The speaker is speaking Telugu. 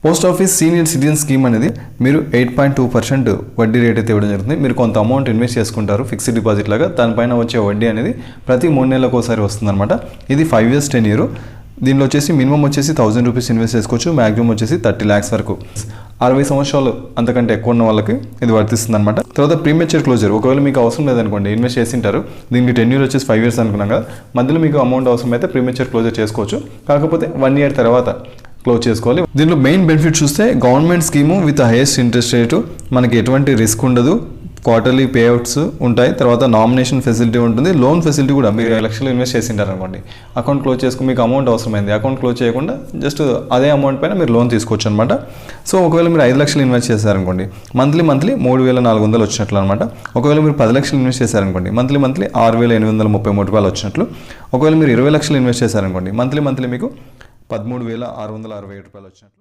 Post office senior citizen scheme అనేది మీరు 8.2% వడ్డీ రేట్ అయితే ఇవ్వడం జరుగుతుంది. మీరు కొంత అమౌంట్ ఇన్వెస్ట్ చేసుకుంటారు ఫిక్స్డ్ డిపాజిట్ లాగా, దానిపైన వచ్చే వడ్డీ అనేది ప్రతి 3 నెలలకు ఒకసారి వస్తుందన్నమాట. ఇది 5 years టెన్యూర్. దీనిలో వచ్చేసి మినిమం వచ్చేసి 1000 రూపీస్ ఇన్వెస్ట్ చేసుకోవచ్చు, మ్యాక్సిమం వచ్చేసి 30 lakhs వరకు. 60 సంవత్సరాలు అంతకంటే ఎక్కువ ఉన్న వాళ్ళకి ఇది వర్తిస్తుంది అనమాట. తర్వాత ప్రీమెచ్యూర్ క్లోజర్, ఒకవేళ మీకు అవసరం లేదనుకోండి, ఇన్వెస్ట్ చేసింటారు, దీనికి టెన్యూర్ వచ్చేసి 5 years అనుకున్నాం కదా, మధ్యలో మీకు అమౌంట్ అవసరం అయితే ప్రీమెచ్యూర్ క్లోజర్ చేసుకోవచ్చు. కాకపోతే 1 year తర్వాత క్లోజ్ చేసుకోవాలి. దీనిలో మెయిన్ బెనిఫిట్ చూస్తే government scheme with highest interest rate, మనకి ఎటువంటి రిస్క్ ఉండదు, క్వార్టర్లీ పేఅవుట్స్ ఉంటాయి, తర్వాత నామినేషన్ ఫెసిలిటీ ఉంటుంది, లోన్ ఫెసిలిటీ కూడా. మీరు 5 లక్షలు ఇన్వెస్ట్ చేసింటారు అనుకోండి, అకౌంట్ క్లోజ్ చేసుకుని మీకు అమౌంట్ అవసరమైంది, అకౌంట్ క్లోజ్ చేయకుండా జస్ట్ అదే అమౌంట్ పైన మీరు లోన్ తీసుకోవచ్చు అనమాట. సో ఒకవేళ మీరు 5 లక్షలు ఇన్వెస్ట్ చేశారనుకోండి, మంత్లీ 3400 వచ్చినట్లు అనమాట. ఒకవేళ మీరు 10 లక్షలు ఇన్వెస్ట్ చేశారనుకోండి, మంత్లీ 6833 రూపాయలు వచ్చినట్లు. ఒకవేళ మీరు 20 లక్షలు ఇన్వెస్ట్ చేశారనుకోండి, మంత్లీ మీకు 13,667 రూపాయలు వచ్చినట్లు.